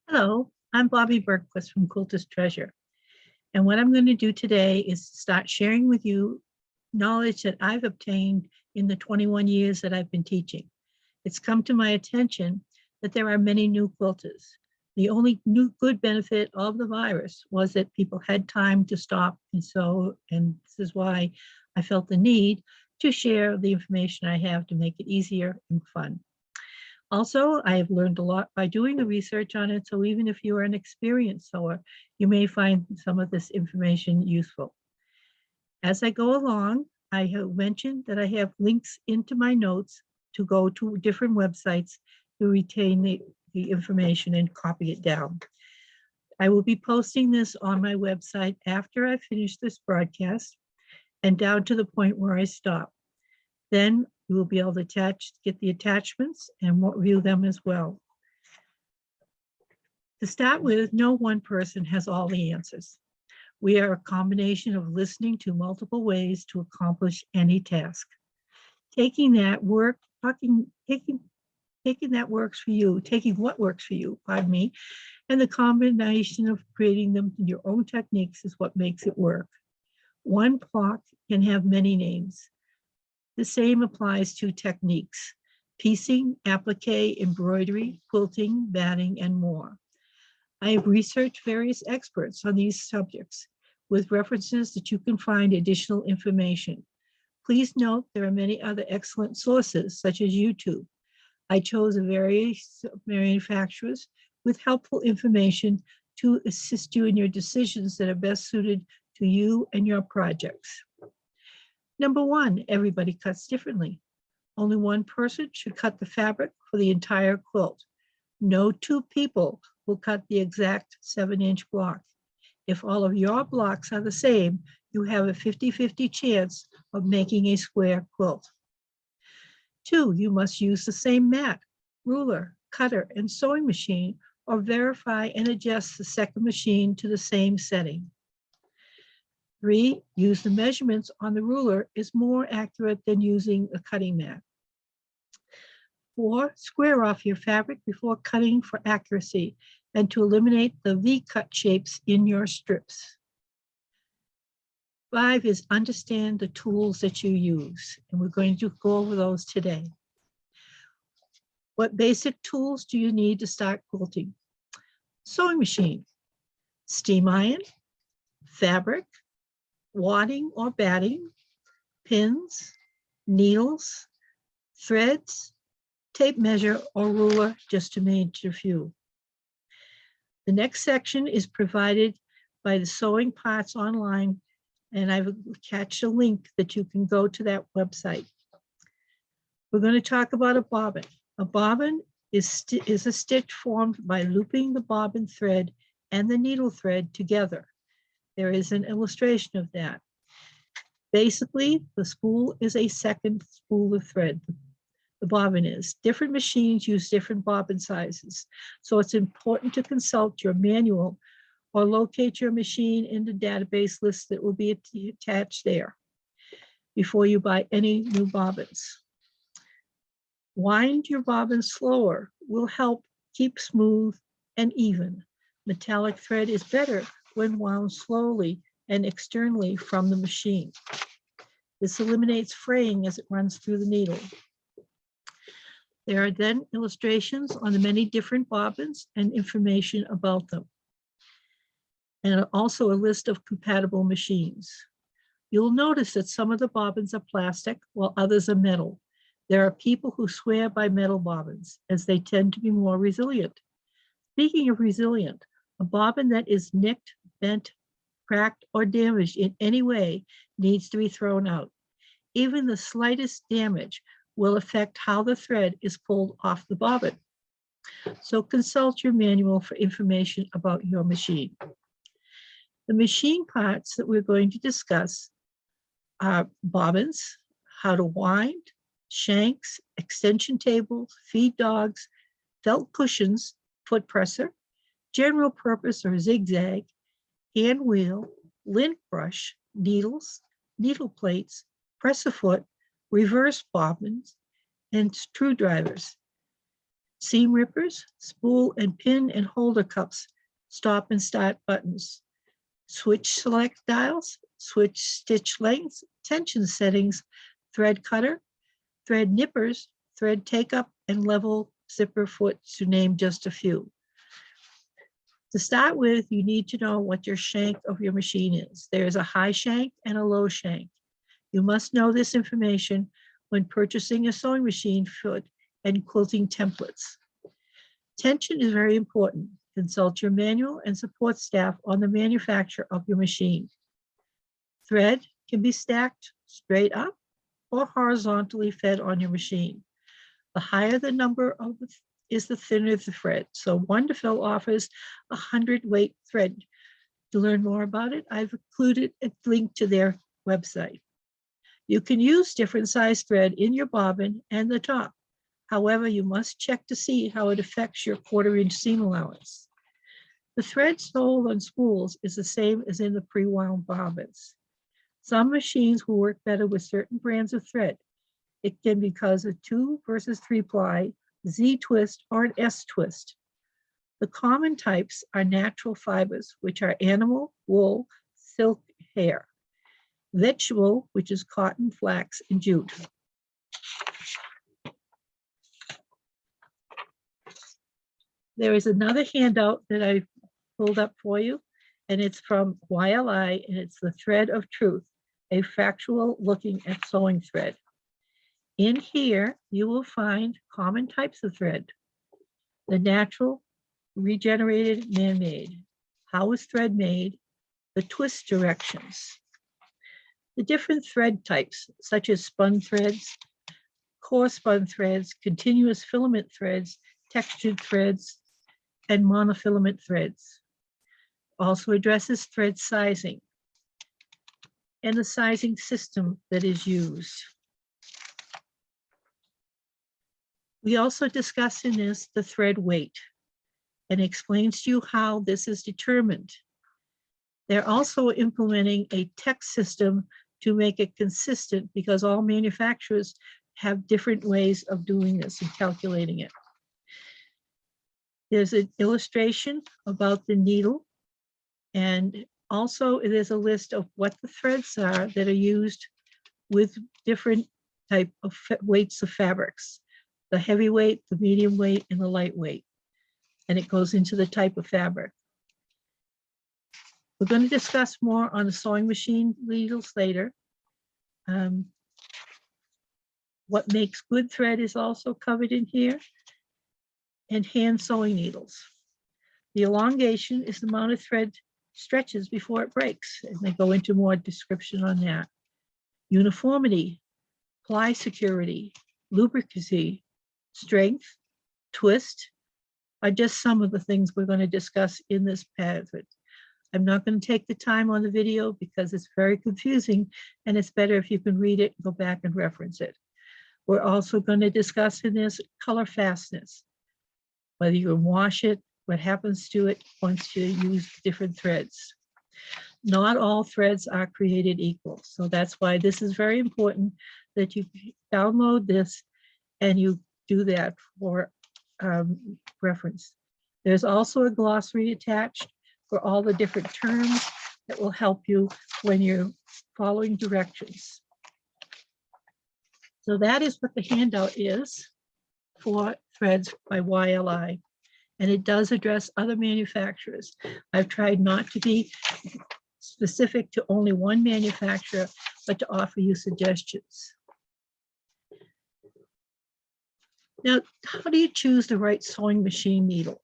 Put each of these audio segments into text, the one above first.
Hello, I'm Bobbie Bergquist from Quilters Treasure. And what I'm going to do today is start sharing with you knowledge that I've obtained in the 21 years that I've been teaching. It's come to my attention that there are many new quilters. The only new good benefit of the virus was that people had time to stop and sew, and this is why I felt the need to share the information I have to make it easier and fun. Also, I have learned a lot by doing the research on it, so even if you are an experienced sewer, you may find some of this information useful. As I go along, I have mentioned that I have links into my notes to go to different websites to retain the information and copy it down. I will be posting this on my website after I finish this broadcast and down to the point where I stop. Then you will be able to get the attachments and view them as well. To start with, no one person has all the answers. We are a combination of listening to multiple ways to accomplish any task. Taking what works for you, pardon me, and the combination of creating them in your own techniques is what makes it work. One block can have many names. The same applies to techniques: piecing, applique, embroidery, quilting, batting, and more. I have researched various experts on these subjects with references that you can find additional information. Please note there are many other excellent sources, such as YouTube. I chose various manufacturers with helpful information to assist you in your decisions that are best suited to you and your projects. Number one, everybody cuts differently. Only one person should cut the fabric for the entire quilt. No two people will cut the exact 7-inch block. If all of your blocks are the same, you have a 50-50 chance of making a square quilt. Two, you must use the same mat, ruler, cutter, and sewing machine, or verify and adjust the second machine to the same setting. 3, use the measurements on the ruler is more accurate than using a cutting mat. 4, square off your fabric before cutting for accuracy and to eliminate the V-cut shapes in your strips. 5 is understand the tools that you use, and we're going to go over those today. What basic tools do you need to start quilting? Sewing machine, steam iron, fabric, wadding or batting, pins, needles, threads, tape measure or ruler, just to mention a few. The next section is provided by the Sewing Parts online, and I've attached a link that you can go to that website. We're going to talk about a bobbin. A bobbin is a stitch formed by looping the bobbin thread and the needle thread together. There is an illustration of that. Basically, the spool is a second spool of thread. The bobbin is. Different machines use different bobbin sizes, so it's important to consult your manual or locate your machine in the database list that will be attached there before you buy any new bobbins. Wind your bobbin slower will help keep smooth and even. Metallic thread is better when wound slowly and externally from the machine. This eliminates fraying as it runs through the needle. There are then illustrations on the many different bobbins and information about them, and also a list of compatible machines. You'll notice that some of the bobbins are plastic while others are metal. There are people who swear by metal bobbins as they tend to be more resilient. Speaking of resilient, a bobbin that is nicked, bent, cracked, or damaged in any way needs to be thrown out. Even the slightest damage will affect how the thread is pulled off the bobbin. So consult your manual for information about your machine. The machine parts that we're going to discuss are bobbins, how to wind, shanks, extension tables, feed dogs, felt cushions, foot presser, general purpose or zigzag, hand wheel, lint brush, needles, needle plates, press-a-foot, reverse bobbins, and screwdrivers. seam rippers, spool and pin and holder cups, stop and start buttons, switch select dials, switch stitch lengths, tension settings, thread cutter, thread nippers, thread take up, and level zipper foot, to name just a few. To start with, you need to know what your shank of your machine is. There is a high shank and a low shank. You must know this information when purchasing a sewing machine foot and quilting templates. Tension is very important. Consult your manual and support staff on the manufacture of your machine. Thread can be stacked straight up or horizontally fed on your machine. The higher the number of is the thinner the thread. So Wonderfil offers a 100-weight thread. To learn more about it, I've included a link to their website. You can use different size thread in your bobbin and the top. However, you must check to see how it affects your 1/4-inch seam allowance. The thread sold on spools is the same as in the pre-wound bobbins. Some machines will work better with certain brands of thread. It can be because of 2 versus 3 ply, Z twist, or an S twist. The common types are natural fibers, which are animal, wool, silk, hair. Vegetable, which is cotton, flax, and jute. There is another handout that I pulled up for you, and it's from YLI, and it's the Thread of Truth, a factual looking at sewing thread. In here, you will find common types of thread: the natural, regenerated, man-made, how is thread made, the twist directions, the different thread types, such as spun threads, core spun threads, continuous filament threads, textured threads, and monofilament threads. Also addresses thread sizing and the sizing system that is used. We also discuss in this the thread weight and explains to you how this is determined. They're also implementing a text system to make it consistent, because all manufacturers have different ways of doing this and calculating it. There's an illustration about the needle, and also it is a list of what the threads are that are used with different type of weights of fabrics: the heavyweight, the medium weight, and the lightweight. And it goes into the type of fabric. We're going to discuss more on the sewing machine needles later. What makes good thread is also covered in here, and hand sewing needles. The elongation is the amount of thread stretches before it breaks, and they go into more description on that. Uniformity, ply security, lubricancy, strength, twist are just some of the things we're going to discuss in this packet. I'm not going to take the time on the video because it's very confusing, and it's better if you can read it, go back and reference it. We're also going to discuss in this color fastness, whether you can wash it, what happens to it once you use different threads. Not all threads are created equal. So that's why this is very important that you download this and you do that for reference. There's also a glossary attached for all the different terms that will help you when you're following directions. So that is what the handout is for threads by YLI. And it does address other manufacturers. I've tried not to be specific to only one manufacturer, but to offer you suggestions. Now, how do you choose the right sewing machine needle?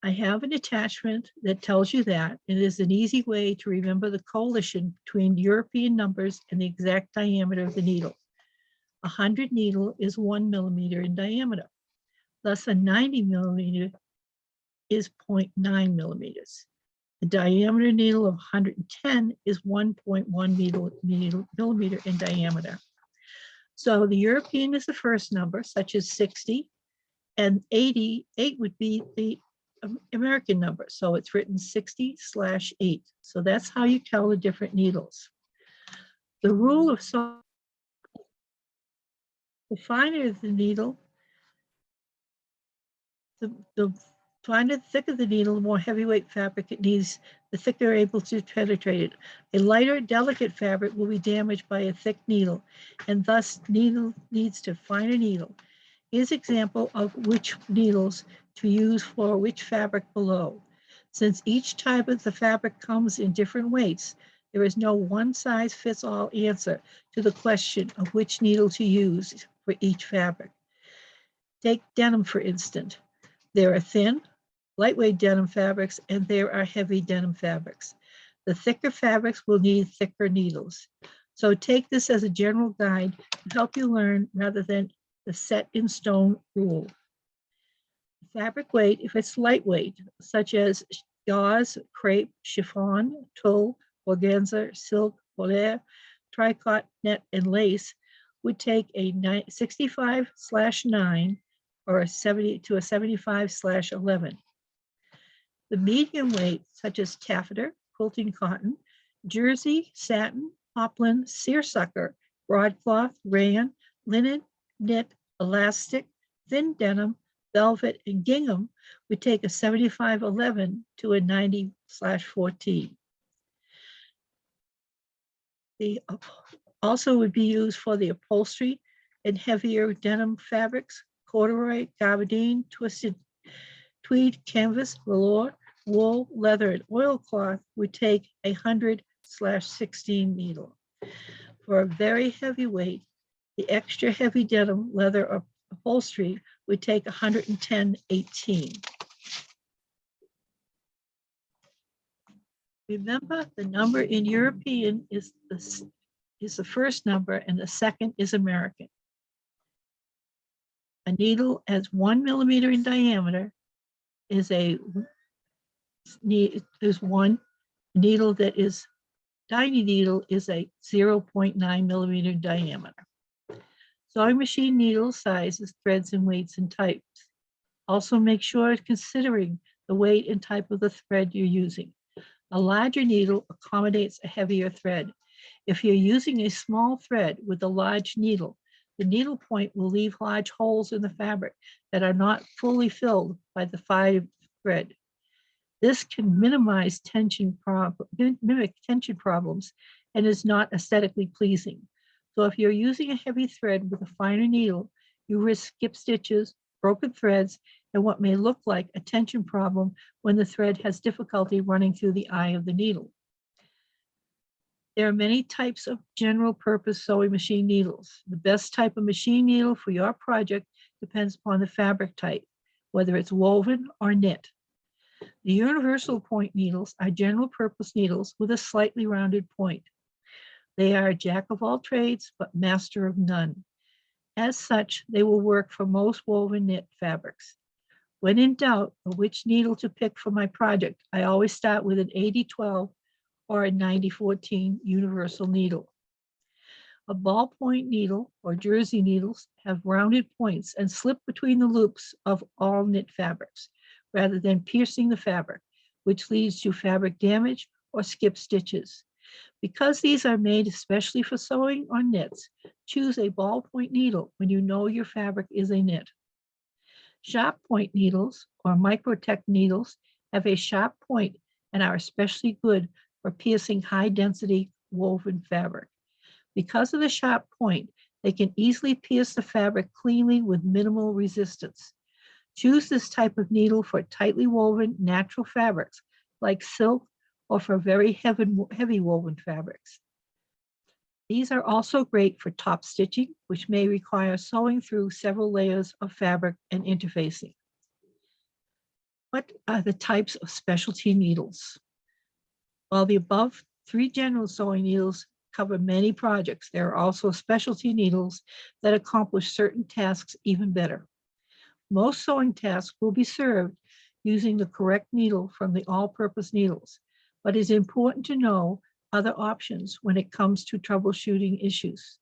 I have an attachment that tells you that. It is an easy way to remember the coalition between European numbers and the exact diameter of the needle. 100 needle is 1 millimeter in diameter. Thus, a 90 millimeter is 0.9 millimeters. The diameter needle of 110 is 1.1 millimeter in diameter. So the European is the first number, such as 60, and 88 would be the American number. So it's written 60/8. So that's how you tell the different needles. The rule of sewing, the finer the needle, The finer, the thicker the needle, the more heavyweight fabric it needs, the thicker able to penetrate it. A lighter, delicate fabric will be damaged by a thick needle, and thus needle needs to finer needle. Here's example of which needles to use for which fabric below. Since each type of the fabric comes in different weights, there is no one-size-fits-all answer to the question of which needle to use for each fabric. Take denim, for instance. There are thin, lightweight denim fabrics, and there are heavy denim fabrics. The thicker fabrics will need thicker needles. So take this as a general guide to help you learn rather than the set in stone rule. Fabric weight, if it's lightweight, such as gauze, crepe, chiffon, tulle, organza, silk, voile, tricot, net, and lace, would take a 65/9 or a 70 to a 75/11. The medium weight, such as taffeta, quilting cotton, jersey, satin, poplin, seersucker, broadcloth, rayon, linen, knit, elastic, thin denim, velvet, and gingham, would take a 75/11 to a 90/14. They also would be used for the upholstery and heavier denim fabrics, corduroy, gabardine, twisted tweed, canvas, velour, wool, leather, and oilcloth would take a 100/16 needle. For a very heavy weight, the extra heavy denim, leather, or upholstery would take 110/18. Remember, the number in European is the first number and the second is American. A needle as 1 millimeter in diameter is one needle that is tiny needle is a 0.9 millimeter diameter. Sewing machine needle sizes, threads, and weights and types. Also make sure considering the weight and type of the thread you're using. A larger needle accommodates a heavier thread. If you're using a small thread with a large needle, the needle point will leave large holes in the fabric that are not fully filled by the fine thread. This can mimic tension problems and is not aesthetically pleasing. So if you're using a heavy thread with a finer needle, you risk skip stitches, broken threads, and what may look like a tension problem when the thread has difficulty running through the eye of the needle. There are many types of general purpose sewing machine needles. The best type of machine needle for your project depends upon the fabric type, whether it's woven or knit. The universal point needles are general purpose needles with a slightly rounded point. They are a jack of all trades, but master of none. As such, they will work for most woven knit fabrics. When in doubt of which needle to pick for my project, I always start with an 80/12 or a 90/14 universal needle. A ballpoint needle or jersey needles have rounded points and slip between the loops of all knit fabrics, rather than piercing the fabric, which leads to fabric damage or skip stitches. Because these are made especially for sewing or knits, choose a ballpoint needle when you know your fabric is a knit. Sharp point needles or microtech needles have a sharp point and are especially good for piercing high density woven fabric. Because of the sharp point, they can easily pierce the fabric cleanly with minimal resistance. Choose this type of needle for tightly woven natural fabrics like silk or for very heavy woven fabrics. These are also great for top stitching, which may require sewing through several layers of fabric and interfacing. What are the types of specialty needles? While the above 3 general sewing needles cover many projects, there are also specialty needles that accomplish certain tasks even better. Most sewing tasks will be served using the correct needle from the all-purpose needles, but it's important to know other options when it comes to troubleshooting issues.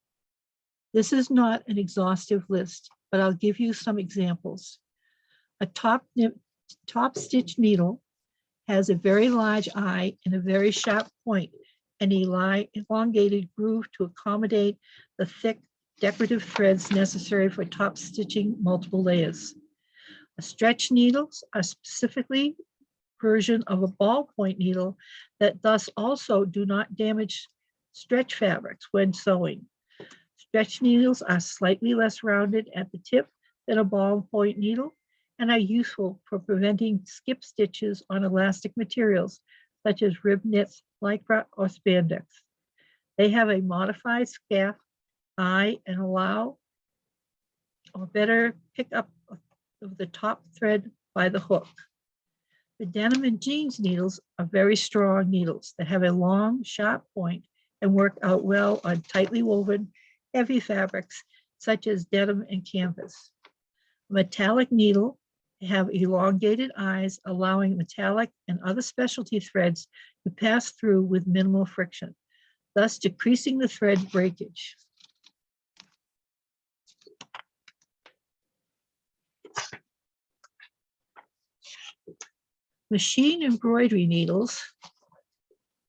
This is not an exhaustive list, but I'll give you some examples. A top stitch needle has a very large eye and a very sharp point, and an elongated groove to accommodate the thick decorative threads necessary for top stitching multiple layers. Stretch needles are specifically version of a ballpoint needle that thus also do not damage stretch fabrics when sewing. Stretch needles are slightly less rounded at the tip than a ballpoint needle and are useful for preventing skip stitches on elastic materials such as rib knits, lycra, or spandex. They have a modified scaff eye and allow or better pick up of the top thread by the hook. The denim and jeans needles are very strong needles that have a long, sharp point and work out well on tightly woven, heavy fabrics such as denim and canvas. A metallic needle have elongated eyes, allowing metallic and other specialty threads to pass through with minimal friction, thus decreasing the thread breakage. Machine embroidery needles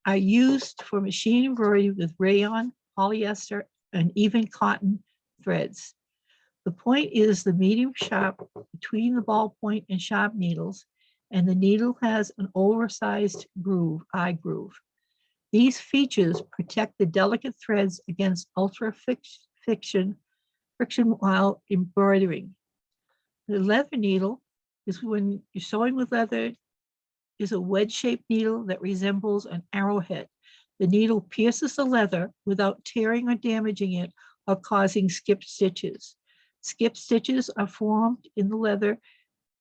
are used for machine embroidery with rayon, polyester, and even cotton threads. The point is the medium sharp between the ballpoint and sharp needles, and the needle has an oversized groove, eye groove. These features protect the delicate threads against ultra friction while embroidering. The leather needle is when you're sewing with leather, is a wedge-shaped needle that resembles an arrowhead. The needle pierces the leather without tearing or damaging it or causing skip stitches. Skip stitches are formed in the leather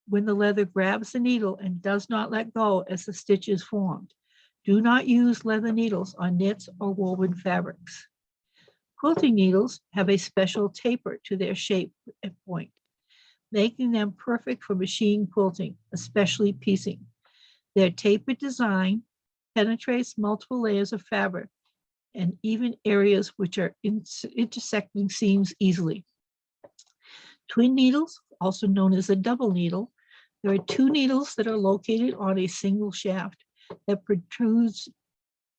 when the leather grabs the needle and does not let go as the stitch is formed. Do not use leather needles on knits or woven fabrics. Quilting needles have a special taper to their shape and point, making them perfect for machine quilting, especially piecing. Their tapered design penetrates multiple layers of fabric and even areas which are intersecting seams easily. Twin needles, also known as a double needle, there are two needles that are located on a single shaft that produces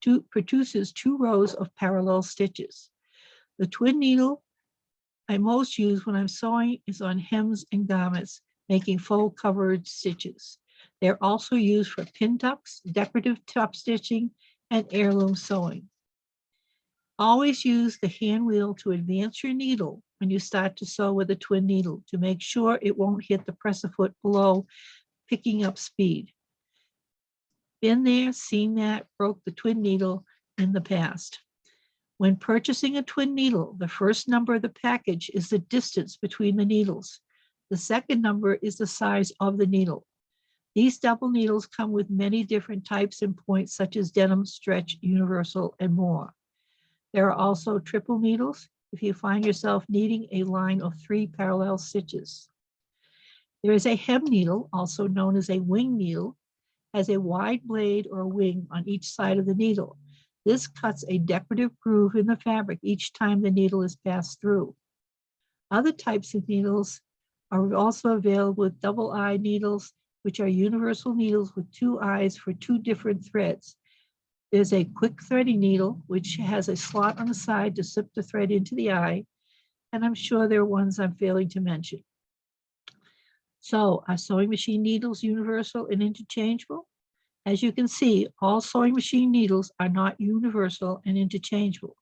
two rows of parallel stitches. The twin needle I most use when I'm sewing is on hems and garments, making full covered stitches. They're also used for pin tucks, decorative top stitching, and heirloom sewing. Always use the hand wheel to advance your needle when you start to sew with a twin needle to make sure it won't hit the presser foot below, picking up speed. Been there, seen that, broke the twin needle in the past. When purchasing a twin needle, the first number of the package is the distance between the needles. The second number is the size of the needle. These double needles come with many different types and points such as denim, stretch, universal, and more. There are also triple needles if you find yourself needing a line of 3 parallel stitches. There is a hem needle, also known as a wing needle, has a wide blade or wing on each side of the needle. This cuts a decorative groove in the fabric each time the needle is passed through. Other types of needles are also available with double eye needles, which are universal needles with 2 eyes for 2 different threads. There's a quick threading needle, which has a slot on the side to slip the thread into the eye, and I'm sure there are ones I'm failing to mention. So, are sewing machine needles universal and interchangeable? As you can see, all sewing machine needles are not universal and interchangeable.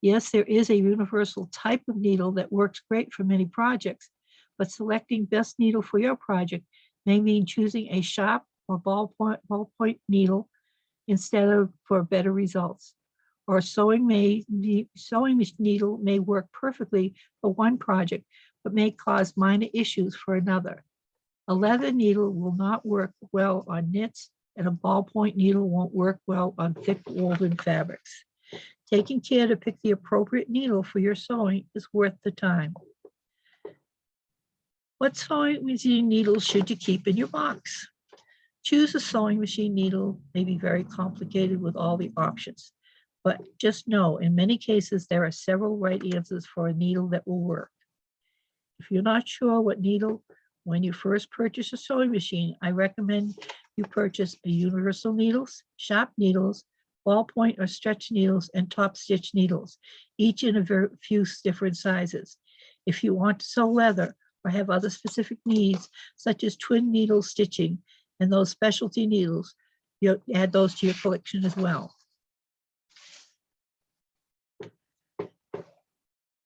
Yes, there is a universal type of needle that works great for many projects, but selecting best needle for your project may mean choosing a sharp or ballpoint needle instead of for better results. Or sewing needle may work perfectly for one project, but may cause minor issues for another. A leather needle will not work well on knits, and a ballpoint needle won't work well on thick woven fabrics. Taking care to pick the appropriate needle for your sewing is worth the time. What sewing machine needles should you keep in your box? Choose a sewing machine needle may be very complicated with all the options, but just know in many cases there are several right answers for a needle that will work. If you're not sure what needle, when you first purchase a sewing machine, I recommend you purchase a universal needles, sharp needles, ballpoint or stretch needles, and top stitch needles, each in a few different sizes. If you want to sew leather, or have other specific needs, such as twin needle stitching and those specialty needles, you add those to your collection as well.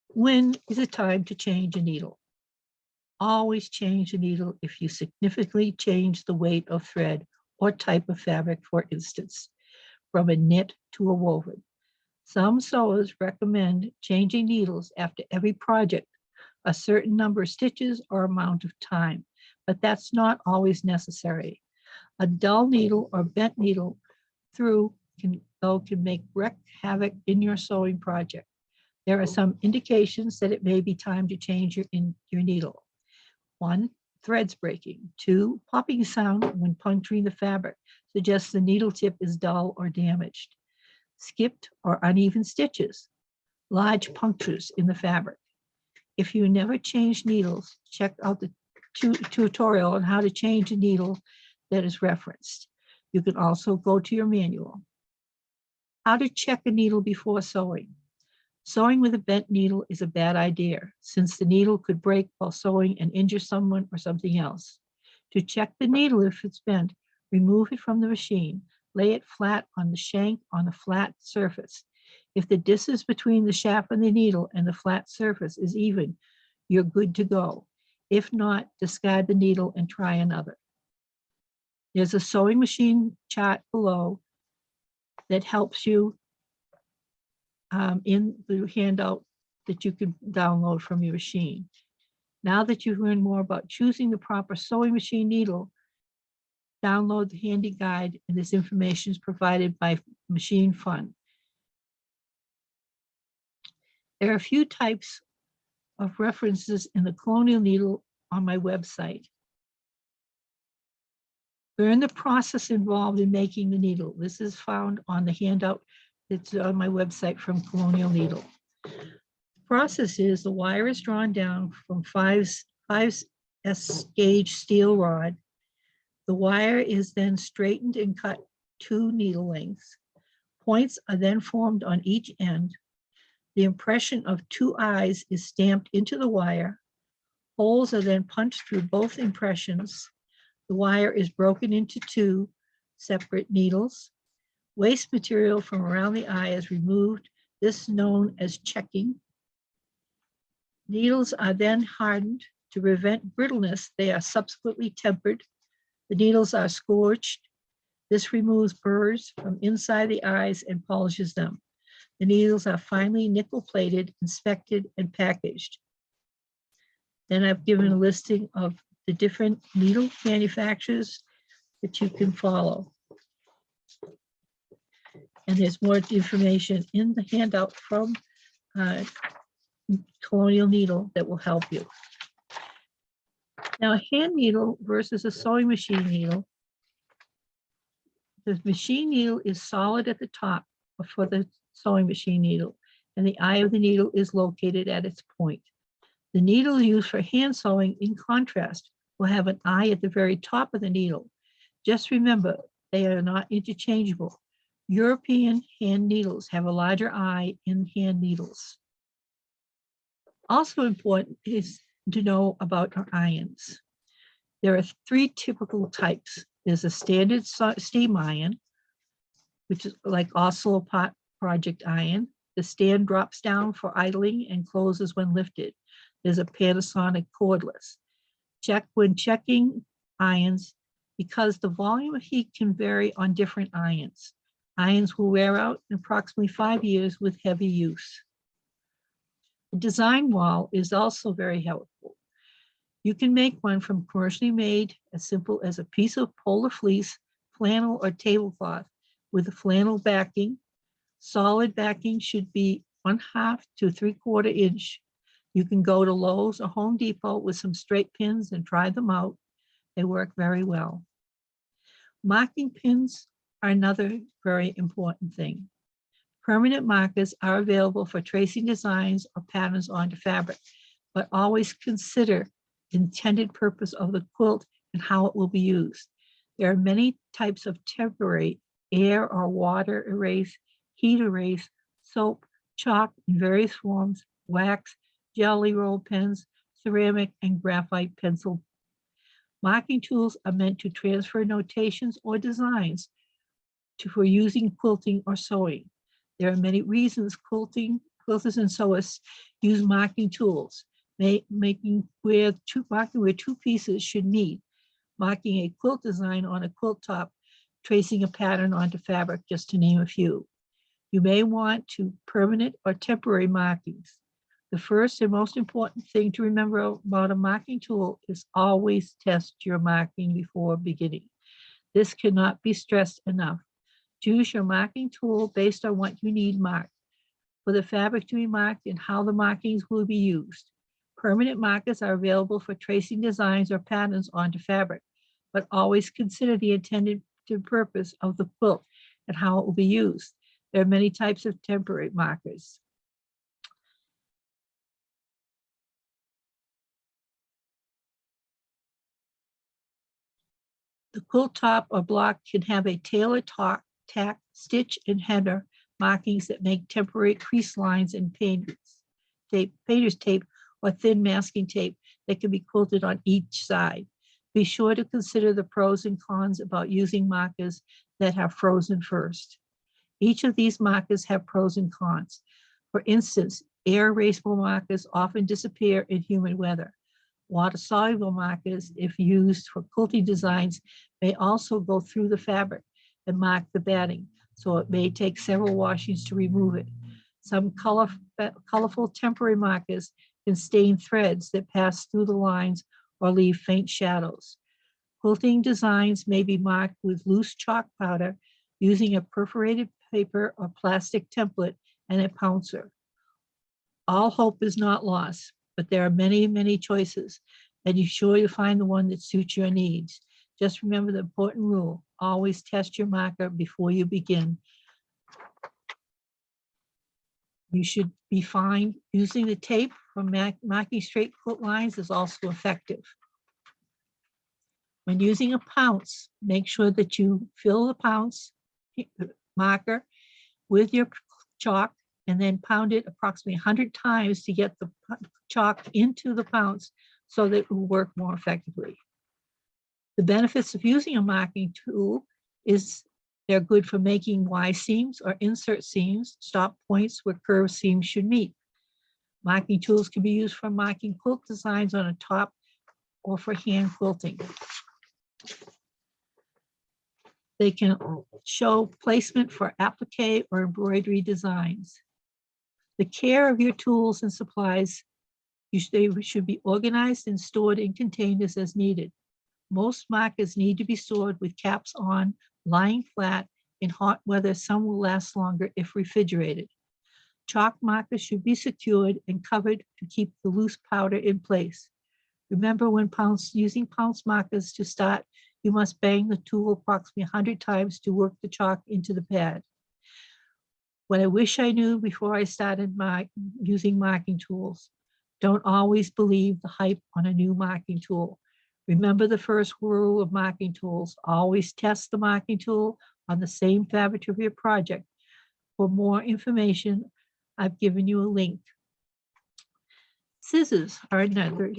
When is it time to change a needle? Always change a needle if you significantly change the weight of thread or type of fabric, for instance, from a knit to a woven. Some sewers recommend changing needles after every project, a certain number of stitches or amount of time, but that's not always necessary. A dull needle or bent needle through can make wreak havoc in your sewing project. There are some indications that it may be time to change your needle. 1, threads breaking. 2, popping sound when puncturing the fabric suggests the needle tip is dull or damaged. Skipped or uneven stitches. Large punctures in the fabric. If you never change needles, check out the tutorial on how to change a needle that is referenced. You can also go to your manual. How to check a needle before sewing. Sewing with a bent needle is a bad idea, since the needle could break while sewing and injure someone or something else. To check the needle if it's bent, remove it from the machine. Lay it flat on the shank on a flat surface. If the distance between the shaft of the needle and the flat surface is even, you're good to go. If not, discard the needle and try another. There's a sewing machine chart below that helps you in the handout that you can download from your machine. Now that you've learned more about choosing the proper sewing machine needle, download the handy guide, and this information is provided by Machine Fun. There are a few types of references in the colonial needle on my website. Learn the process involved in making the needle. This is found on the handout that's on my website from Colonial Needle. The process is the wire is drawn down from 5S gauge steel rod. The wire is then straightened and cut 2 needle lengths. Points are then formed on each end. The impression of 2 eyes is stamped into the wire. Holes are then punched through both impressions. The wire is broken into 2 separate needles. Waste material from around the eye is removed. This is known as checking. Needles are then hardened. To prevent brittleness, they are subsequently tempered. The needles are scorched. This removes burrs from inside the eyes and polishes them. The needles are finally nickel plated, inspected, and packaged. Then I've given a listing of the different needle manufacturers that you can follow. And there's more information in the handout from Colonial Needle that will help you. Now, a hand needle versus a sewing machine needle. The machine needle is solid at the top for the sewing machine needle, and the eye of the needle is located at its point. The needle used for hand sewing, in contrast, will have an eye at the very top of the needle. Just remember, they are not interchangeable. European hand needles have a larger eye in hand needles. Also important is to know about our irons. There are 3 typical types. There's a standard steam iron, which is like Oslo project iron. The stand drops down for idling and closes when lifted. There's a Panasonic cordless. Check when checking irons, because the volume of heat can vary on different irons. Irons will wear out in approximately 5 years with heavy use. The design wall is also very helpful. You can make one from commercially made, as simple as a piece of polar fleece, flannel, or tablecloth with a flannel backing. Solid backing should be 1/2 to 3/4 inch. You can go to Lowe's or Home Depot with some straight pins and try them out. They work very well. Marking pins are another very important thing. Permanent markers are available for tracing designs or patterns onto fabric, but always consider the intended purpose of the quilt and how it will be used. There are many types of temporary air or water erase, heat erase, soap, chalk in various forms, wax, jelly roll pens, ceramic, and graphite pencil. Marking tools are meant to transfer notations or designs for using quilting or sewing. There are many reasons quilters and sewists use marking tools, marking where two pieces should meet, marking a quilt design on a quilt top, tracing a pattern onto fabric, just to name a few. You may want permanent or temporary markings. The first and most important thing to remember about a marking tool is always test your marking before beginning. This cannot be stressed enough. Choose your marking tool based on what you need marked, for the fabric to be marked and how the markings will be used. Permanent markers are available for tracing designs or patterns onto fabric, but always consider the intended purpose of the quilt and how it will be used. There are many types of temporary markers. The quilt top or block can have a tailored tack, stitch, and header markings that make temporary crease lines and painter's tape or thin masking tape that can be quilted on each side. Be sure to consider the pros and cons about using markers that have frozen first. Each of these markers have pros and cons. For instance, air erasable markers often disappear in humid weather. Water-soluble markers, if used for quilting designs, may also go through the fabric and mark the batting, so it may take several washings to remove it. Some colorful temporary markers can stain threads that pass through the lines or leave faint shadows. Quilting designs may be marked with loose chalk powder using a perforated paper or plastic template and a pouncer. All hope is not lost, but there are many, many choices, and you're sure you'll find the one that suits your needs. Just remember the important rule: always test your marker before you begin. You should be fine. Using the tape for marking straight quilt lines is also effective. When using a pounce, make sure that you fill the pounce marker with your chalk and then pound it approximately 100 times to get the chalk into the pounce so that it will work more effectively. The benefits of using a marking tool is they're good for making Y seams or insert seams, stop points where curved seams should meet. Marking tools can be used for marking quilt designs on a top or for hand quilting. They can show placement for applique or embroidery designs. The care of your tools and supplies, they should be organized and stored in containers as needed. Most markers need to be stored with caps on, lying flat. In hot weather, some will last longer if refrigerated. Chalk markers should be secured and covered to keep the loose powder in place. Remember, when using pounce markers to start, you must bang the tool approximately 100 times to work the chalk into the pad. What I wish I knew before I started using marking tools: don't always believe the hype on a new marking tool. Remember the first rule of marking tools: always test the marking tool on the same fabric of your project. For more information, I've given you a link. Scissors are another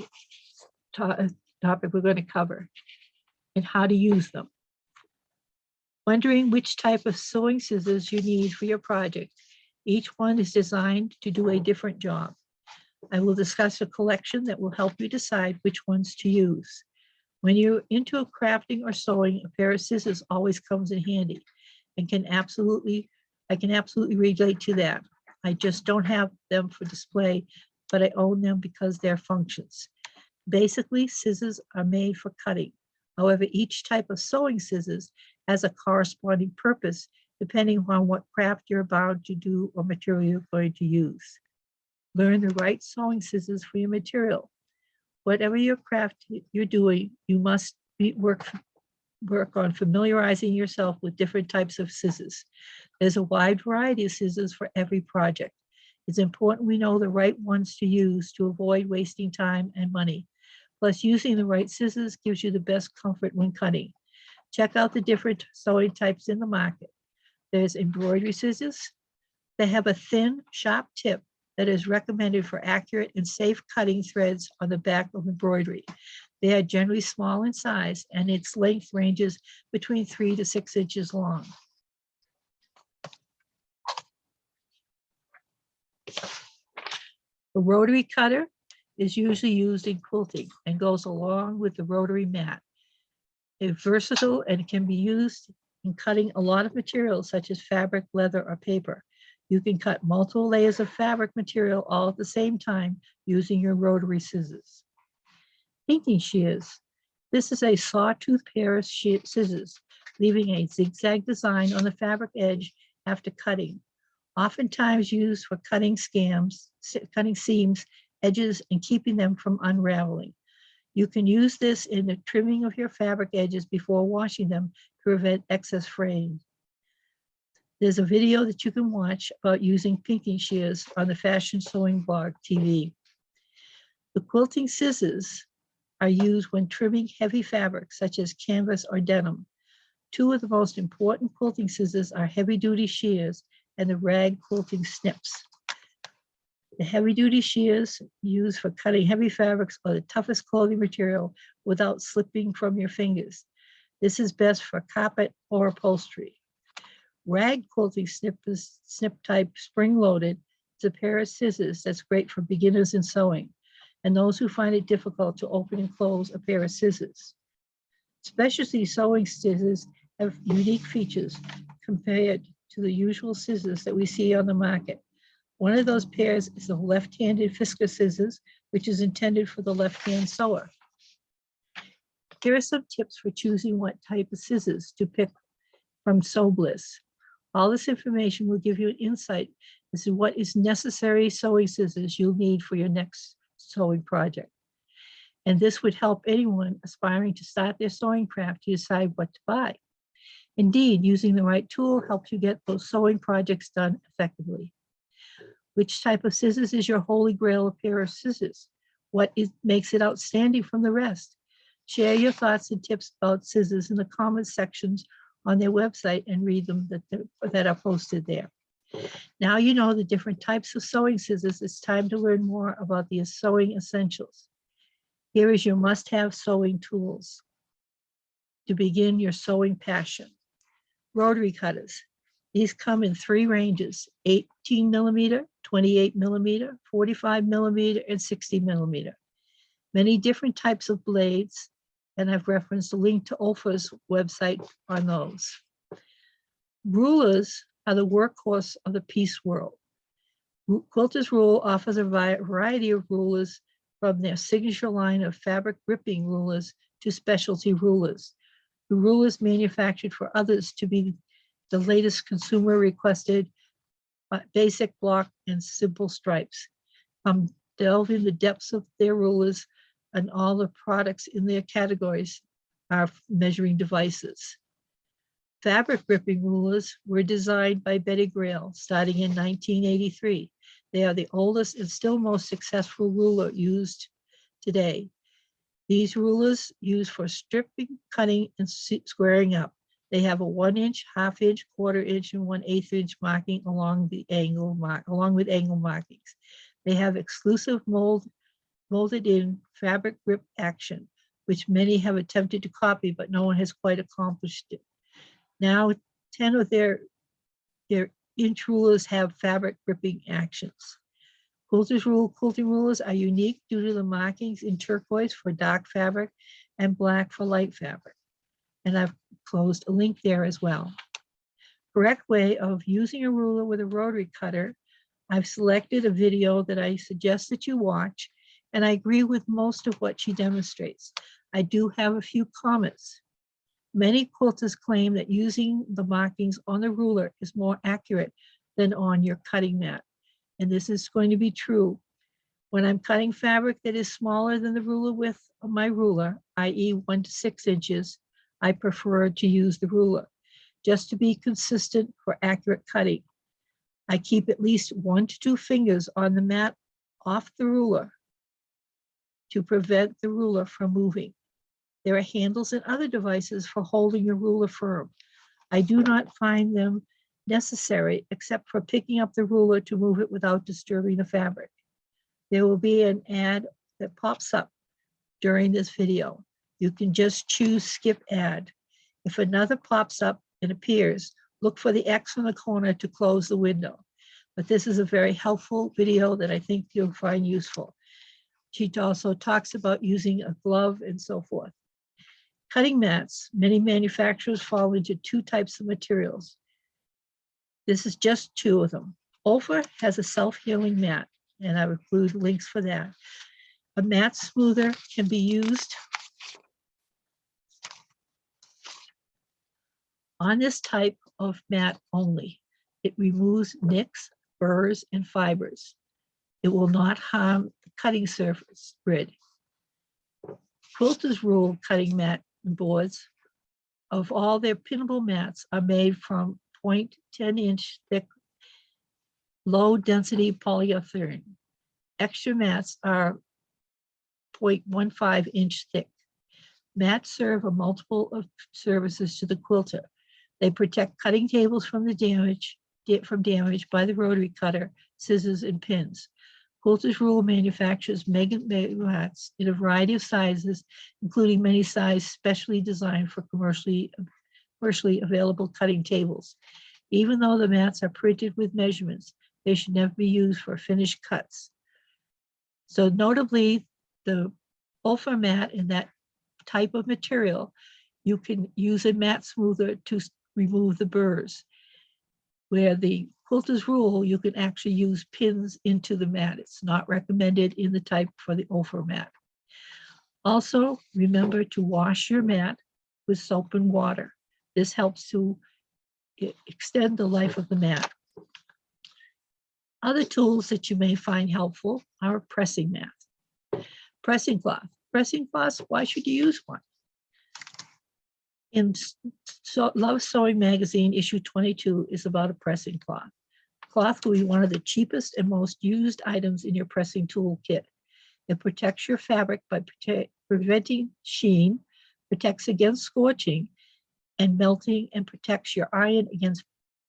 topic we're going to cover, and how to use them. Wondering which type of sewing scissors you need for your project. Each one is designed to do a different job. I will discuss a collection that will help you decide which ones to use. When you're into crafting or sewing, a pair of scissors always comes in handy, and I can absolutely relate to that. I just don't have them for display, but I own them because they're functions. Basically, scissors are made for cutting. However, each type of sewing scissors has a corresponding purpose depending on what craft you're about to do or material you're going to use. Learn the right sewing scissors for your material. Whatever your craft you're doing, you must work on familiarizing yourself with different types of scissors. There's a wide variety of scissors for every project. It's important we know the right ones to use to avoid wasting time and money. Plus, using the right scissors gives you the best comfort when cutting. Check out the different sewing types in the market. There's embroidery scissors. They have a thin, sharp tip that is recommended for accurate and safe cutting threads on the back of embroidery. They are generally small in size, and its length ranges between 3 to 6 inches long. The rotary cutter is usually used in quilting and goes along with the rotary mat. It's versatile and can be used in cutting a lot of materials such as fabric, leather, or paper. You can cut multiple layers of fabric material all at the same time using your rotary scissors. Pinking shears. This is a sawtooth pair of scissors, leaving a zigzag design on the fabric edge after cutting. Oftentimes used for cutting seams, edges, and keeping them from unraveling. You can use this in the trimming of your fabric edges before washing them to prevent excess fraying. There's a video that you can watch about using pinking shears on the Fashion Sewing Blog TV. The quilting scissors are used when trimming heavy fabrics such as canvas or denim. Two of the most important quilting scissors are heavy-duty shears and the rag quilting snips. The heavy-duty shears used for cutting heavy fabrics are the toughest clothing material without slipping from your fingers. This is best for carpet or upholstery. Rag quilting snip type spring-loaded is a pair of scissors that's great for beginners in sewing and those who find it difficult to open and close a pair of scissors. Specialty sewing scissors have unique features compared to the usual scissors that we see on the market. One of those pairs is the left-handed Fisker scissors, which is intended for the left-hand sewer. Here are some tips for choosing what type of scissors to pick from Sew Bliss. All this information will give you an insight as to what is necessary sewing scissors you'll need for your next sewing project. And this would help anyone aspiring to start their sewing craft to decide what to buy. Indeed, using the right tool helps you get those sewing projects done effectively. Which type of scissors is your holy grail pair of scissors? What makes it outstanding from the rest? Share your thoughts and tips about scissors in the comments sections on their website and read them that are posted there. Now you know the different types of sewing scissors. It's time to learn more about the sewing essentials. Here is your must-have sewing tools to begin your sewing passion. Rotary cutters. These come in 3 ranges: 18 millimeter, 28 millimeter, 45 millimeter, and 60 millimeter. Many different types of blades, and I've referenced a link to Olfa's website on those. Rulers are the workhorse of the piece world. Quilters Rule offers a variety of rulers, from their signature line of fabric gripping rulers to specialty rulers. The rulers manufactured for others to be the latest consumer requested basic block and simple stripes. Delve in the depths of their rulers, and all the products in their categories are measuring devices. Fabric gripping rulers were designed by Betty Grail starting in 1983. They are the oldest and still most successful ruler used today. These rulers used for stripping, cutting, and squaring up. They have a 1 inch, ½ inch, ¼ inch, and 1/8 inch marking along with angle markings. They have exclusive molded in fabric grip action, which many have attempted to copy, but no one has quite accomplished it. Now, 10 of their inch rulers have fabric gripping actions. Quilting rulers are unique due to the markings in turquoise for dark fabric and black for light fabric. And I've closed a link there as well. Correct way of using a ruler with a rotary cutter. I've selected a video that I suggest that you watch, and I agree with most of what she demonstrates. I do have a few comments. Many quilters claim that using the markings on the ruler is more accurate than on your cutting mat. And this is going to be true. When I'm cutting fabric that is smaller than the ruler width of my ruler, i.e. 1 to 6 inches, I prefer to use the ruler just to be consistent for accurate cutting. I keep at least 1 to 2 fingers on the mat off the ruler to prevent the ruler from moving. There are handles and other devices for holding your ruler firm. I do not find them necessary except for picking up the ruler to move it without disturbing the fabric. There will be an ad that pops up during this video. You can just choose skip ad. If another pops up and appears, look for the X in the corner to close the window. But this is a very helpful video that I think you'll find useful. She also talks about using a glove and so forth. Cutting mats. Many manufacturers fall into two types of materials. This is just two of them. Olfa has a self-healing mat, and I will include links for that. A mat smoother can be used on this type of mat only. It removes nicks, burrs, and fibers. It will not harm the cutting surface grid. Quilters rule cutting mat and boards of all their pinnable mats are made from 0.10-inch thick, low density polyurethane. Extra mats are 0.15-inch thick. Mats serve a multiple of services to the quilter. They protect cutting tables from damage by the rotary cutter, scissors, and pins. Quilters Rule manufactures mega mats in a variety of sizes, including many sizes specially designed for commercially available cutting tables. Even though the mats are printed with measurements, they should never be used for finished cuts. So notably, the Olfa mat in that type of material, you can use a mat smoother to remove the burrs. Where the Quilters Rule, you can actually use pins into the mat. It's not recommended in the type for the Olfa mat. Also, remember to wash your mat with soap and water. This helps to extend the life of the mat. Other tools that you may find helpful are a pressing mat. Pressing cloth. Pressing cloths, why should you use one? In Love Sewing Magazine, issue 22 is about a pressing cloth. Cloth will be one of the cheapest and most used items in your pressing tool kit. It protects your fabric by preventing sheen, protects against scorching and melting, and protects your iron against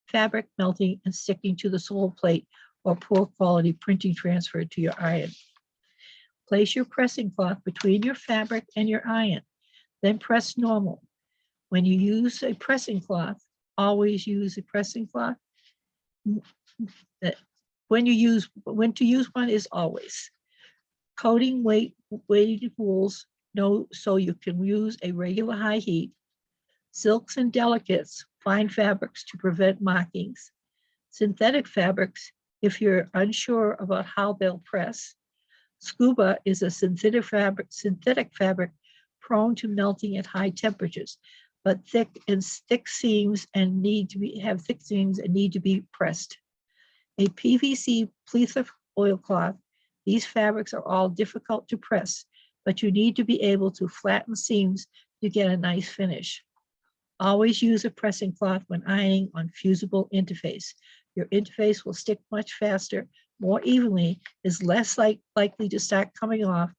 fabric melting and sticking to the sole plate or poor quality printing transfer to your iron. Place your pressing cloth between your fabric and your iron, then press normal. When you use a pressing cloth, always use a pressing cloth. When to use one is always. Coating weighted wools, so you can use a regular high heat. Silks and delicates, fine fabrics to prevent markings. Synthetic fabrics, if you're unsure about how they'll press. Scuba is a synthetic fabric prone to melting at high temperatures, but thick seams and need to be pressed. A PVC pleather oilcloth. These fabrics are all difficult to press, but you need to be able to flatten seams to get a nice finish. Always use a pressing cloth when ironing on fusible interface. Your interface will stick much faster, more evenly, is less likely to start coming off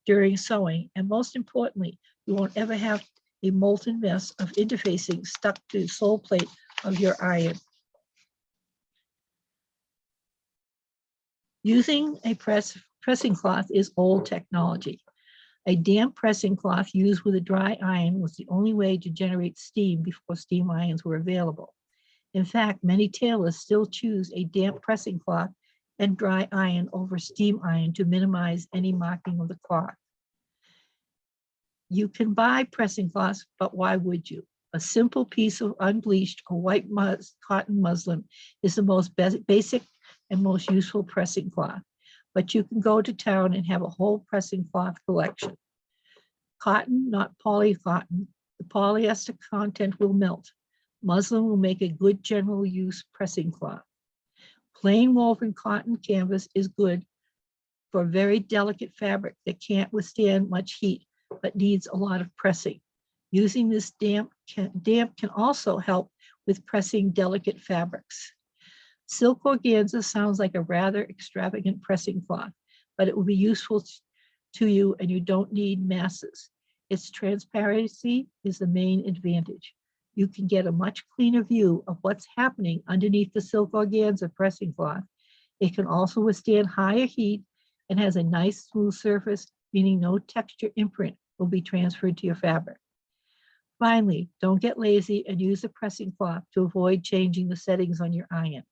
during sewing, and most importantly, you won't ever have a molten mess of interfacing stuck to the sole plate of your iron. Using a pressing cloth is old technology. A damp pressing cloth used with a dry iron was the only way to generate steam before steam irons were available. In fact, many tailors still choose a damp pressing cloth and dry iron over steam iron to minimize any marking of the cloth. You can buy pressing cloths, but why would you? A simple piece of unbleached or white cotton muslin is the most basic and most useful pressing cloth, but you can go to town and have a whole pressing cloth collection. Cotton, not polycotton. The polyester content will melt. Muslin will make a good general use pressing cloth. Plain woven cotton canvas is good for very delicate fabric that can't withstand much heat, but needs a lot of pressing. Using this damp can also help with pressing delicate fabrics. Silk organza sounds like a rather extravagant pressing cloth, but it will be useful to you and you don't need masses. Its transparency is the main advantage. you can get a much cleaner view of what's happening underneath the silk organza pressing cloth. It can also withstand higher heat and has a nice smooth surface, meaning no texture imprint will be transferred to your fabric. Finally, don't get lazy and use the pressing cloth to avoid changing the settings on your iron.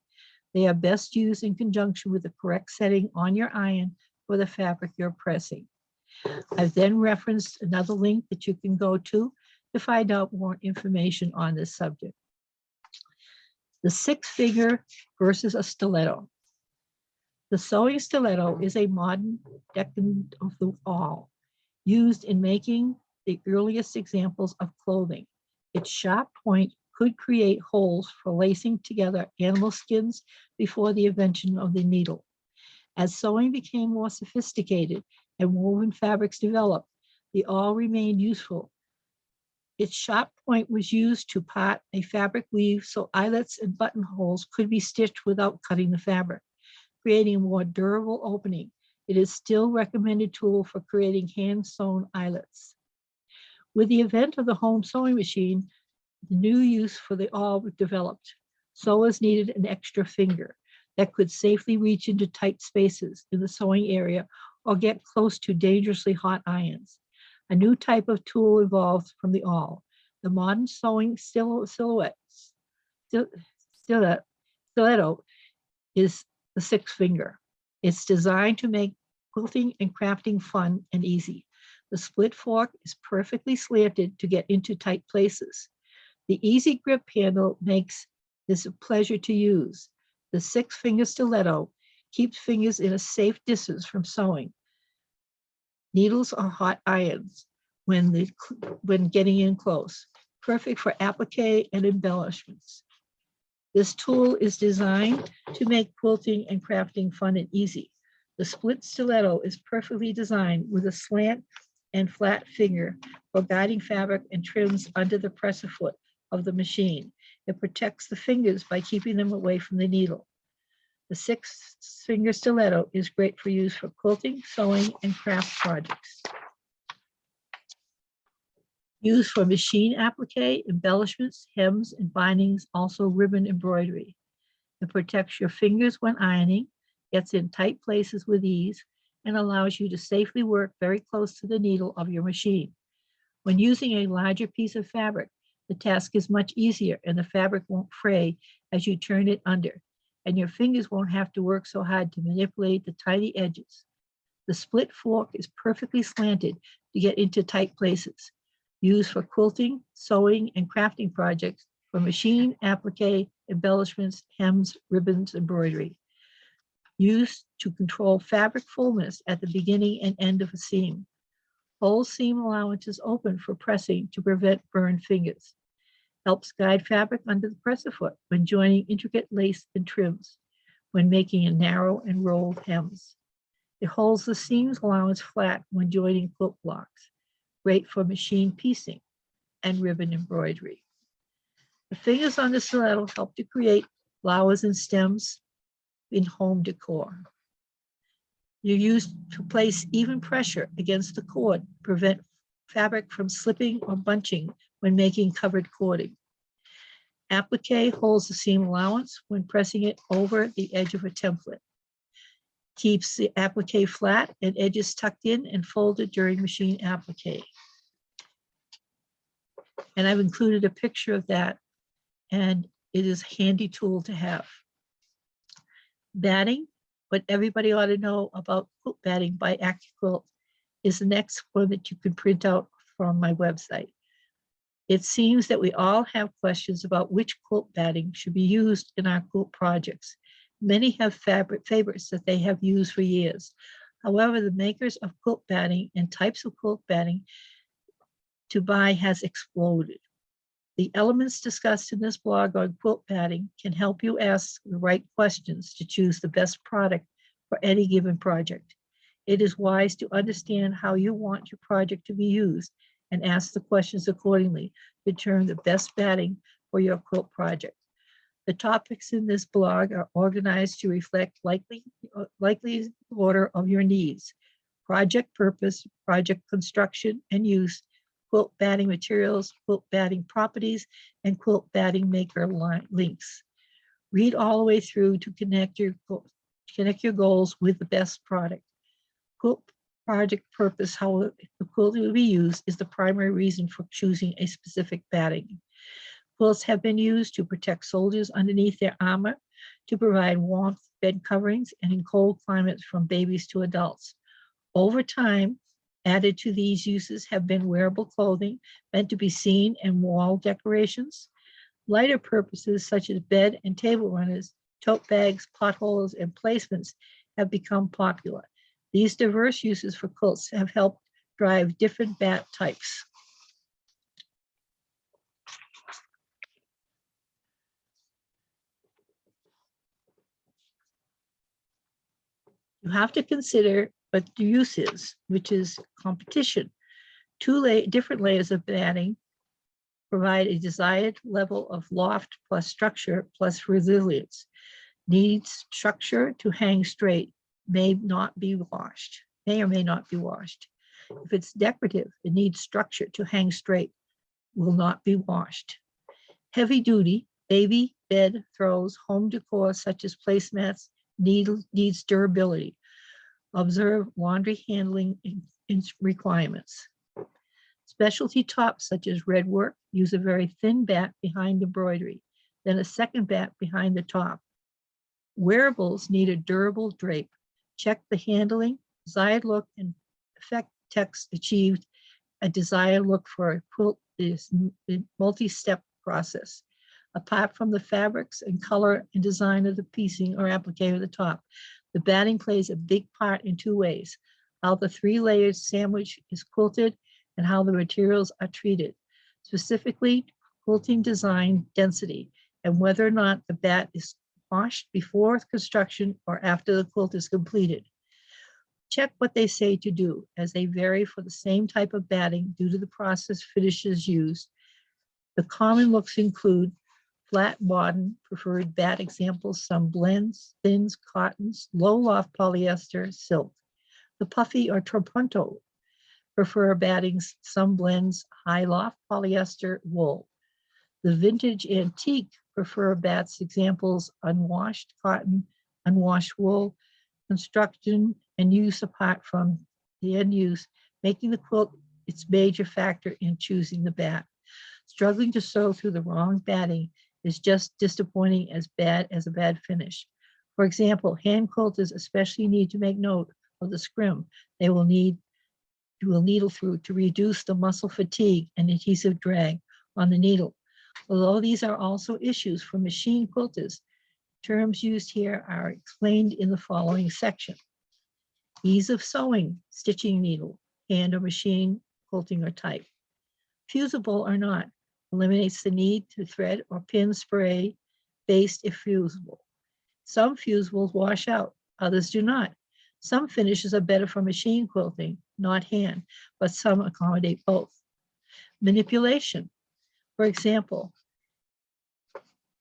They are best used in conjunction with the correct setting on your iron for the fabric you're pressing. I've then referenced another link that you can go to find out more information on this subject. The 6-finger versus a stiletto. The sewing stiletto is a modern decadent of the awl, used in making the earliest examples of clothing. Its sharp point could create holes for lacing together animal skins before the invention of the needle. As sewing became more sophisticated and woven fabrics developed, the awl remained useful. Its sharp point was used to part a fabric weave so eyelets and buttonholes could be stitched without cutting the fabric, creating a more durable opening. It is still a recommended tool for creating hand-sewn eyelets. With the advent of the home sewing machine, the new use for the awl was developed. Sewers needed an extra finger that could safely reach into tight spaces in the sewing area or get close to dangerously hot irons. A new type of tool evolved from the awl. The modern sewing stiletto is the 6-finger. It's designed to make quilting and crafting fun and easy. The split fork is perfectly slanted to get into tight places. The easy grip handle makes this a pleasure to use. The 6-finger stiletto keeps fingers in a safe distance from sewing needles or hot irons when getting in close, perfect for applique and embellishments. This tool is designed to make quilting and crafting fun and easy. The split stiletto is perfectly designed with a slant and flat finger for guiding fabric and trims under the presser foot of the machine. It protects the fingers by keeping them away from the needle. The 6-finger stiletto is great for use for quilting, sewing, and craft projects. Used for machine applique, embellishments, hems, and bindings, also ribbon embroidery. It protects your fingers when ironing, gets in tight places with ease, and allows you to safely work very close to the needle of your machine. When using a larger piece of fabric, the task is much easier and the fabric won't fray as you turn it under, and your fingers won't have to work so hard to manipulate the tiny edges. The split fork is perfectly slanted to get into tight places. Used for quilting, sewing, and crafting projects for machine, applique, embellishments, hems, ribbons, embroidery. Used to control fabric fullness at the beginning and end of a seam. Whole seam allowances open for pressing to prevent burned fingers. Helps guide fabric under the presser foot when joining intricate lace and trims, when making a narrow and rolled hems. It holds the seams allowance flat when joining quilt blocks. Great for machine piecing and ribbon embroidery. The fingers on the stiletto help to create flowers and stems in home decor. You're used to place even pressure against the cord, prevent fabric from slipping or bunching when making covered cording. Applique holds the seam allowance when pressing it over the edge of a template. Keeps the applique flat and edges tucked in and folded during machine applique. And I've included a picture of that, and it is a handy tool to have. Batting, what everybody ought to know about quilt batting by AccuQuilt is the next one that you can print out from my website. It seems that we all have questions about which quilt batting should be used in our quilt projects. Many have fabric favorites that they have used for years. However, the makers of quilt batting and types of quilt batting to buy has exploded. The elements discussed in this blog on quilt batting can help you ask the right questions to choose the best product for any given project. It is wise to understand how you want your project to be used and ask the questions accordingly to determine the best batting for your quilt project. The topics in this blog are organized to reflect likely order of your needs, project purpose, project construction and use, quilt batting materials, quilt batting properties, and quilt batting maker links. Read all the way through to connect your goals with the best product. Quilt project purpose, how the quilt will be used, is the primary reason for choosing a specific batting. Quilts have been used to protect soldiers underneath their armor, to provide warmth, bed coverings, and in cold climates from babies to adults. Over time, added to these uses have been wearable clothing meant to be seen and wall decorations. Lighter purposes such as bed and table runners, tote bags, potholders, and placements have become popular. These diverse uses for quilts have helped drive different bat types. You have to consider what the use is, which is competition. Different layers of batting provide a desired level of loft plus structure plus resilience. Needs structure to hang straight, may or may not be washed. If it's decorative, it needs structure to hang straight, will not be washed. Heavy duty, baby, bed, throws, home decor such as placemats needs durability. Observe laundry handling requirements. Specialty tops such as red work use a very thin bat behind embroidery, then a second bat behind the top. Wearables need a durable drape. Check the handling, desired look, and effect text achieved. A desired look for a quilt is a multi-step process. Apart from the fabrics and color and design of the piecing or applique of the top, the batting plays a big part in two ways: how the 3-layered sandwich is quilted and how the materials are treated. Specifically, quilting design density and whether or not the bat is washed before construction or after the quilt is completed. Check what they say to do, as they vary for the same type of batting due to the process finishes used. The common looks include flat bottom preferred bat examples, some blends, thins, cottons, low loft polyester, silk. The puffy or trapunto prefer battings, some blends, high loft polyester, wool. The vintage antique prefer bats examples, unwashed cotton, unwashed wool, construction and use apart from the end use, making the quilt its major factor in choosing the bat. Struggling to sew through the wrong batting is just disappointing as bad as a bad finish. For example, hand quilters especially need to make note of the scrim they will needle through to reduce the muscle fatigue and adhesive drag on the needle. Although these are also issues for machine quilters, terms used here are explained in the following section. Ease of sewing, stitching needle, hand or machine, quilting or type. Fusible or not, eliminates the need to thread or pin spray based if fusible. Some fusibles wash out, others do not. Some finishes are better for machine quilting, not hand, but some accommodate both. Manipulation. For example,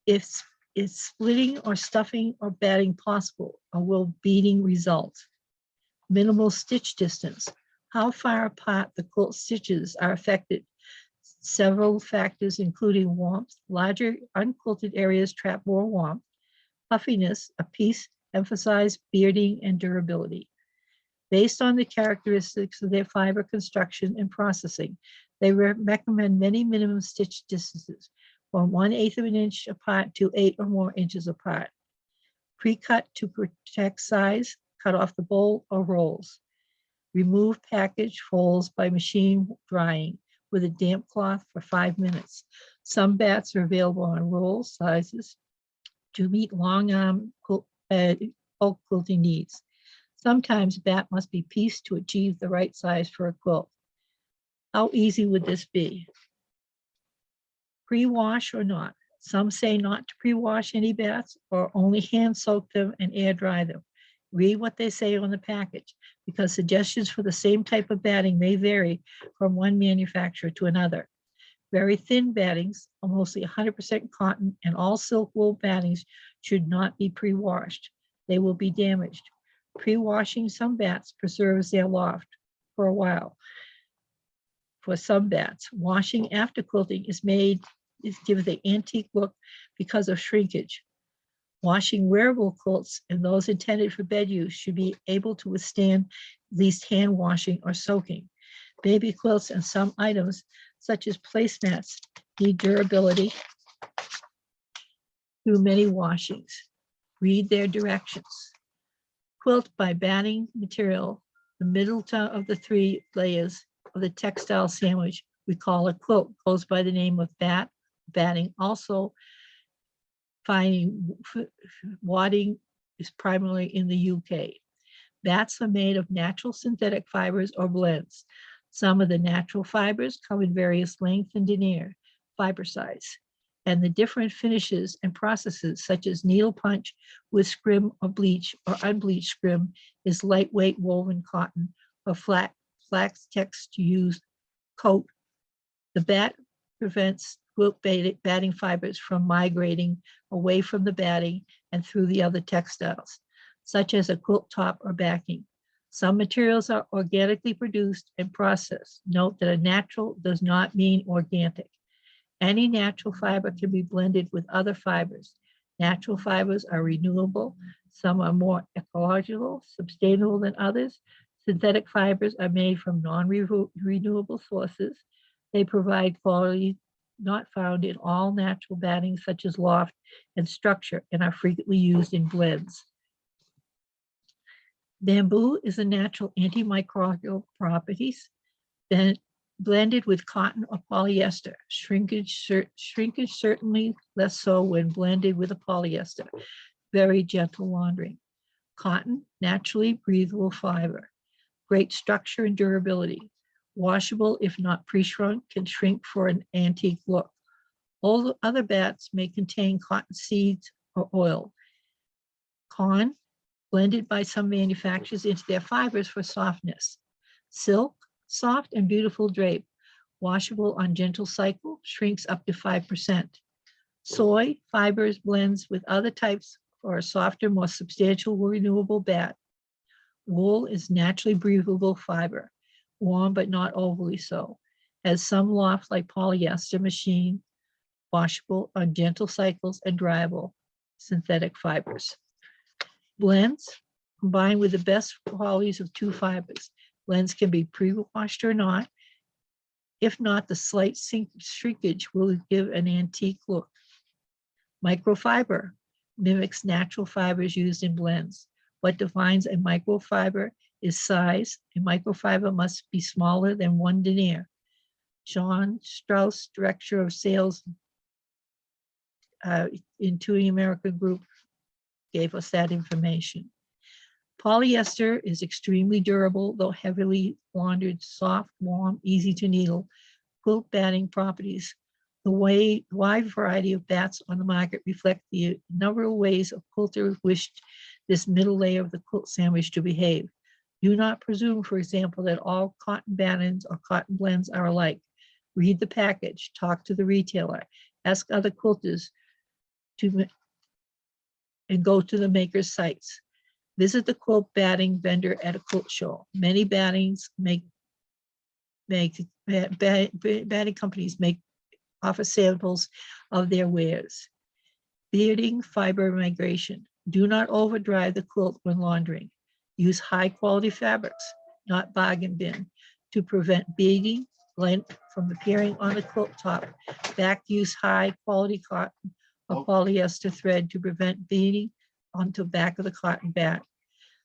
if is splitting or stuffing or batting possible, or will beading result? Minimal stitch distance. How far apart the quilt stitches are affected. Several factors, including warmth. Larger unquilted areas trap more warmth. Puffiness, a piece emphasize bearding and durability. Based on the characteristics of their fiber construction and processing, they recommend many minimum stitch distances from 1/8 of an inch apart to 8 or more inches apart. Pre-cut to protect size, cut off the bowl or rolls. Remove package folds by machine drying with a damp cloth for 5 minutes. Some bats are available on roll sizes to meet long arm bulk quilting needs. Sometimes bat must be pieced to achieve the right size for a quilt. How easy would this be? Pre-wash or not? Some say not to pre-wash any bats or only hand soak them and air dry them. Read what they say on the package, because suggestions for the same type of batting may vary from one manufacturer to another. Very thin battings, mostly 100% cotton, and all silk wool battings should not be pre-washed. They will be damaged. Pre-washing some bats preserves their loft for a while. for some bats. Washing after quilting is gives the antique look because of shrinkage. Washing wearable quilts and those intended for bed use should be able to withstand at least hand washing or soaking. Baby quilts and some items, such as placemats, need durability through many washings. Read their directions. Quilt by batting material, the middle of the 3 layers of the textile sandwich we call a quilt, goes by the name of batting. Also, wadding is primarily in the UK. Bats are made of natural synthetic fibers or blends. Some of the natural fibers come in various length and denier, fiber size, and the different finishes and processes such as needle punch with scrim or bleach or unbleached scrim is lightweight woven cotton or flax text to use coat. The bat prevents quilt batting fibers from migrating away from the batting and through the other textiles, such as a quilt top or backing. Some materials are organically produced and processed. Note that a natural does not mean organic. Any natural fiber can be blended with other fibers. Natural fibers are renewable. Some are more ecological, sustainable than others. Synthetic fibers are made from non-renewable sources. They provide quality not found in all natural batting, such as loft and structure, and are frequently used in blends. Bamboo is a natural antimicrobial properties, then blended with cotton or polyester. Shrinkage certainly less so when blended with a polyester. Very gentle laundering. Cotton, naturally breathable fiber. Great structure and durability. Washable, if not pre-shrunk, can shrink for an antique look. All the other bats may contain cotton seeds or oil. Con, blended by some manufacturers into their fibers for softness. Silk, soft and beautiful drape, washable on gentle cycle, shrinks up to 5%. Soy, fibers, blends with other types for a softer, more substantial, renewable bat. Wool is naturally breathable fiber, warm but not overly so. Has some loft like polyester machine, washable on gentle cycles and dryable synthetic fibers. Blends, combined with the best qualities of 2 fibers. Blends can be pre-washed or not. If not, the slight shrinkage will give an antique look. Microfiber mimics natural fibers used in blends. What defines a microfiber is size. A microfiber must be smaller than 1 denier. John Strauss, Director of Sales in Tuning America Group, gave us that information. Polyester is extremely durable, though heavily laundered, soft, warm, easy to needle. Quilt batting properties. The wide variety of bats on the market reflect the number of ways a quilter wished this middle layer of the quilt sandwich to behave. Do not presume, for example, that all cotton battens or cotton blends are alike. Read the package, talk to the retailer, ask other quilters and go to the maker's sites. Visit the quilt batting vendor at a quilt show. Many batting companies offer samples of their wares. Bearding fiber migration. Do not overdrive the quilt when laundering. Use high quality fabrics, not bargain bin, to prevent beading, lint from appearing on the quilt top. Back, use high quality cotton or polyester thread to prevent beading onto the back of the cotton bat.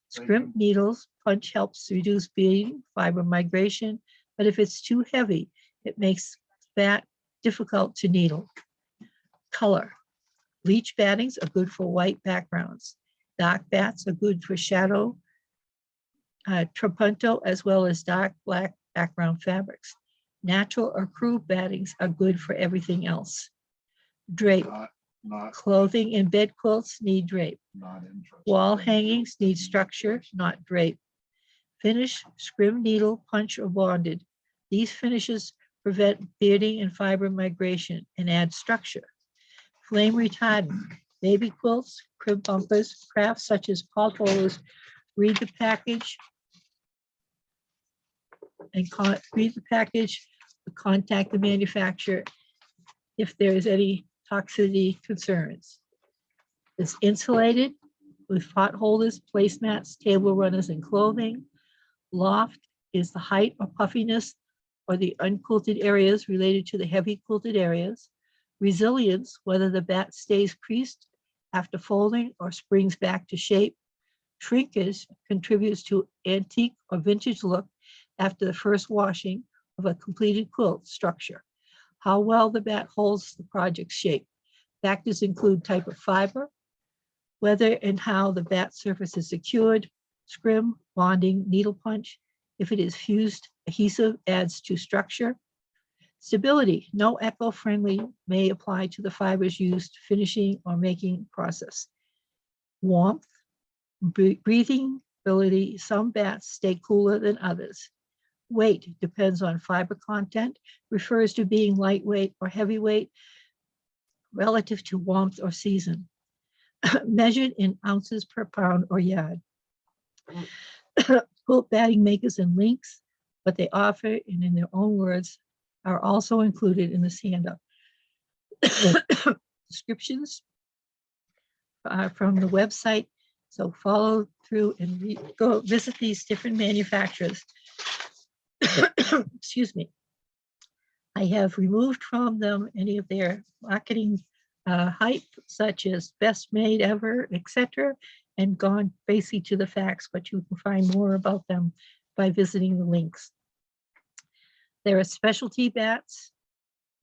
Scrimp needles punch helps reduce beading, fiber migration, but if it's too heavy, it makes bat difficult to needle. Color. Bleach battings are good for white backgrounds. Dark bats are good for shadow, trapunto, as well as dark black background fabrics. Natural or crude battings are good for everything else. Drape. Clothing and bed quilts need drape. Wall hangings need structure, not drape. Finish, scrim needle, punch, or bonded. These finishes prevent bearding and fiber migration and add structure. Flame retardant. Baby quilts, crib bumpers, crafts such as pot holders. Read the package Contact the manufacturer if there is any toxicity concerns. It's insulated with pot holders, placemats, table runners, and clothing. Loft is the height or puffiness or the unquilted areas related to the heavy quilted areas. Resilience, whether the bat stays creased after folding or springs back to shape. Shrinkage contributes to antique or vintage look after the first washing of a completed quilt structure. How well the bat holds the project's shape. Factors include type of fiber, whether and how the bat surface is secured, scrim, bonding, needle punch. If it is fused, adhesive adds to structure. Stability, no eco-friendly may apply to the fibers used finishing or making process. Warmth, breathing ability, some bats stay cooler than others. Weight depends on fiber content, refers to being lightweight or heavyweight relative to warmth or season. Measured in ounces per pound or yard. Quilt batting makers and links, what they offer and in their own words, are also included in this handout. Descriptions from the website, so follow through and go visit these different manufacturers. Excuse me. I have removed from them any of their marketing hype, such as best made ever, etc., and gone basically to the facts, but you can find more about them by visiting the links. There are specialty bats,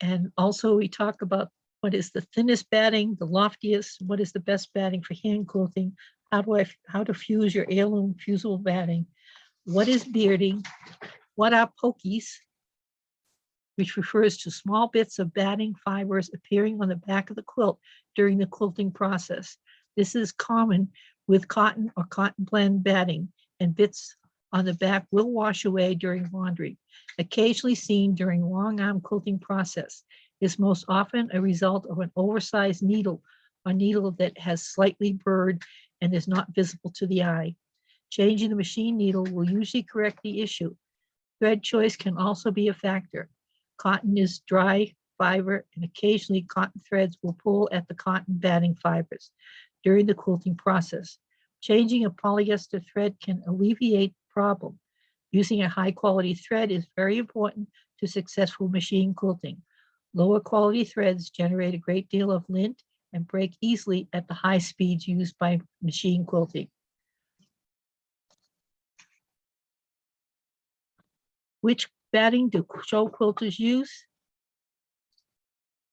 and also we talk about what is the thinnest batting, the loftiest, what is the best batting for hand quilting, how to fuse your heirloom fusible batting, what is bearding, what are pokies, which refers to small bits of batting fibers appearing on the back of the quilt during the quilting process. This is common with cotton or cotton blend batting, and bits on the back will wash away during laundry. Occasionally seen during long arm quilting process, is most often a result of an oversized needle or needle that has slightly burred and is not visible to the eye. Changing the machine needle will usually correct the issue. Thread choice can also be a factor. Cotton is dry fiber, and occasionally cotton threads will pull at the cotton batting fibers during the quilting process. Changing a polyester thread can alleviate the problem. Using a high quality thread is very important to successful machine quilting. Lower quality threads generate a great deal of lint and break easily at the high speeds used by machine quilting. Which batting do show quilters use?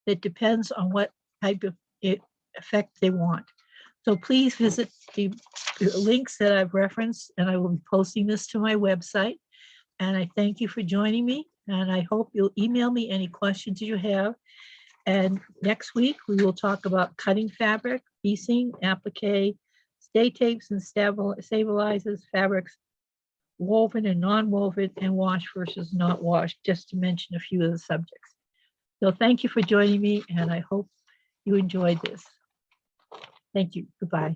It depends on what type of effect they want. So please visit the links that I've referenced, and I will be posting this to my website. And I thank you for joining me, and I hope you'll email me any questions you have. And next week, we will talk about cutting fabric, piecing, applique, stay tapes and stabilizers, fabrics, woven and non-woven, and wash versus not washed, just to mention a few of the subjects. So thank you for joining me, and I hope you enjoyed this. Thank you. Goodbye.